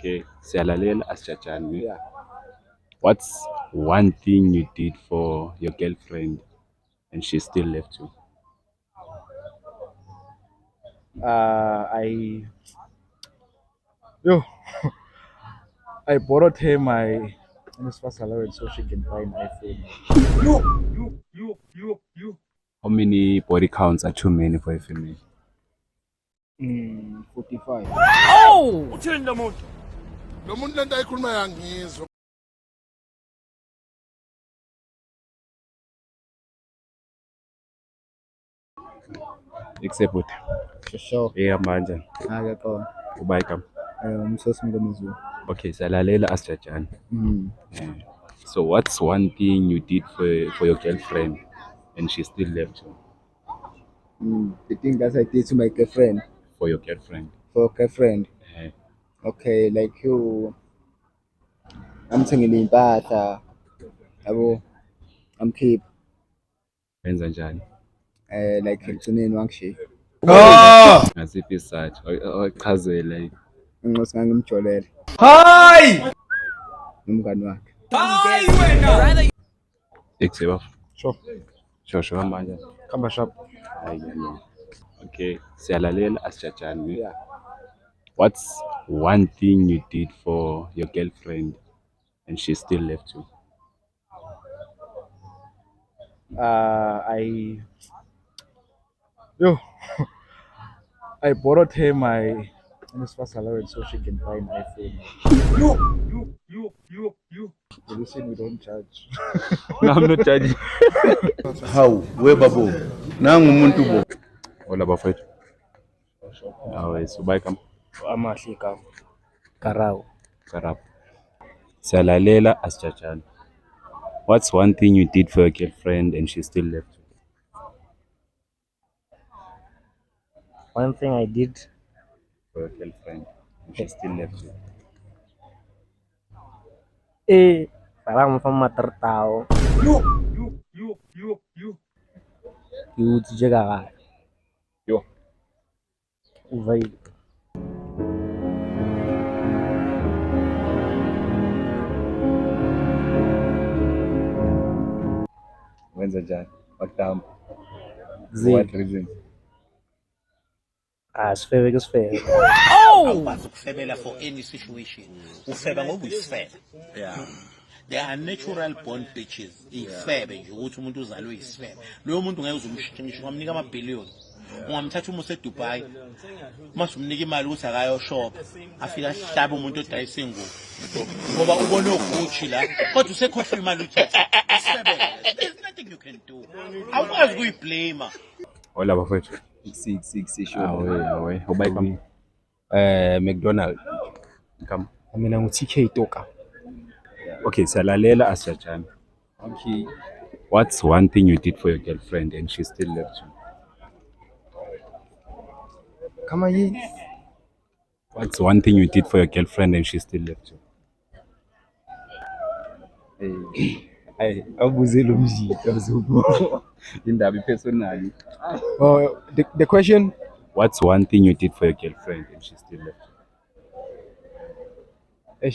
Okay, siyalalela asijajane. Yeah. What's one thing you did for your girlfriend and she still left you? I yo I borrowed her my NSFAS allowance so she can buy an iPhone. How many body counts are too many for a female? 45. uthini lo muntu lento ayikhuluma yangizwa Except what? Sure. Yeah, manje. Akekho. Ubayikam. Umsosi Mngomezulu. Okay, siyalalela asijajane. Mm. So what's one thing you did for your girlfriend and she still left you? The thing that I did to my girlfriend, For your girlfriend? for girlfriend. Eh, Okay, like you ngamthengela impahla. Yabo. Ngamkhipha wenza njani? like ekugcineni wangishiya. Ngasiphi isizathu? Chazela. Inxosi ngangimjolele nomngani wakhe. Except Sure. shosho kamanje. Khamba sharp. Hayi. Okay, siyalalela asijajane. Yeah. What's one thing you did for your girlfriend and she still left you? I borrowed her my NSFAS allowance so she can buy an iPhone. You listen, we don't charge. No, I'm not judging. Hawu webabo nangu umuntu bo Hola bafethu. Awes ubayikam. Amahle ka. Karao. Karap. Siyalalela asijajane. What's one thing you did for your girlfriend and she still left you? One thing I did, For your girlfriend and she still left you. parang from matertao. You jaga. Yo. Vai. Wenza njani? Wakutamba. For Zi. what reason? Sifebe ke sifebe. Awukwazi ukufebela for any situation. Ufeba ngoba uyisifebe. Yeah. There are natural born bitches. Ifebe nje ukuthi umuntu uzalwe isifebe. Loyo muntu ngeke uzumshintsha ungamnika amabhillion. Ungamthatha uma useDubai. Mase umnika imali ukuthi akayo shop. Afika ahlaba umuntu odayisa ingubo. Ngoba ubone uGucci la. Kodwa usekhohlwa imali uthatha. Isifebe. There's nothing you can do. Awukwazi ukuyiblame. Hola bafethu. Awe. Ubayikam. McDonald Come. Mina ngu-TK Toka. Okay, siyalalela asijajane. okay What's one thing you did for your girlfriend and she still left you? Kama yini? What's one thing you did for your girlfriend and she still left you? Awubuze lo mzika zubo. Indaba personal. Oh, the question. What's one thing you did for your girlfriend and she still left you?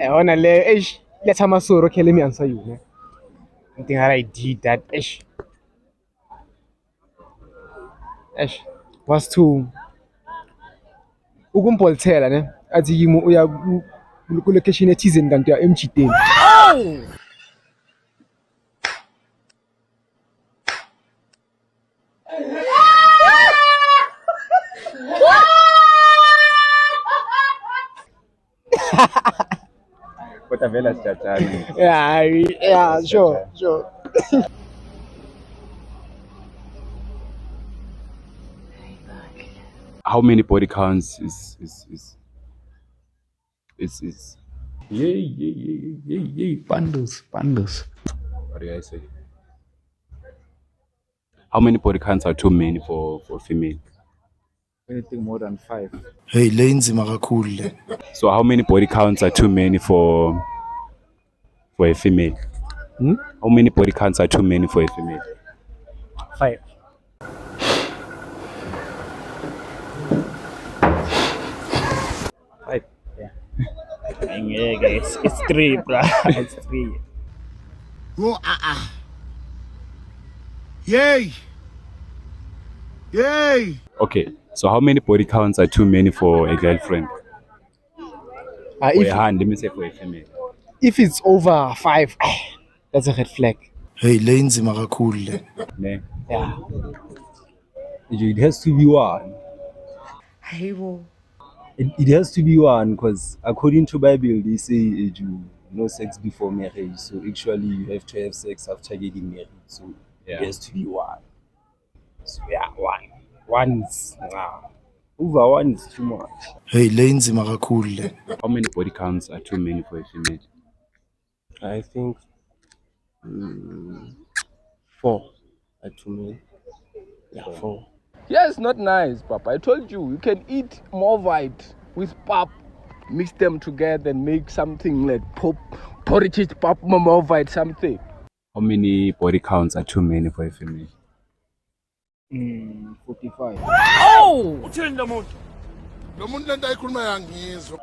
Ona le let's amasoro okay, let me answer you. Ne? I think I did that was to ukumbolithela ne athi yimo uya ku location ethizeni kanti uya emjideni. Kodwa vele asijajane. Yeah, sure. How many body counts is yay bundles what do I say? How many body counts are too many for female? Anything more than 5. hey le inzima kakhulu le So how many body counts are too many for a female? How many body counts are too many for a female? 5. 5. Yeah. Yeah, it's 3, bro. It's 3. Yo, Yay! Yay! Okay, so how many body counts are too many for a girlfriend? For a hand, let me say for a female. If it's over 5, that's a red flag. Hey, le inzima kakhulu le. Ne? Yeah. It has to be one. It has to be one because according to Bible they say no sex before marriage. So actually you have to have sex after getting married. So Yeah. it has to be one. So yeah, one. One is over one is too much. Hey, le inzima kakhulu le. How many body counts are too many for a female? I think 4 are too many. Yeah, 4. Yeah, it's not nice, Papa. I told you, you can eat more white with pap, mix them together and make something like porridge, pap, more white, something. How many body counts are too many for a female? 45. Uthini lo muntu? Lo muntu lento ayikhuluma yangizwa.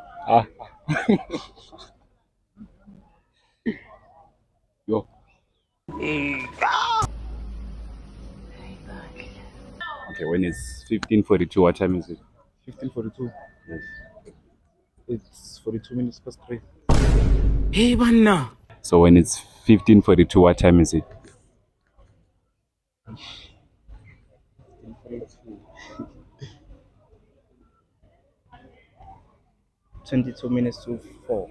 Yo. Okay, when it's 15:42, what time is it? 15:42. Yes. It's 42 minutes past 3. So when it's 15:42, what time is it? 22 minutes to 4.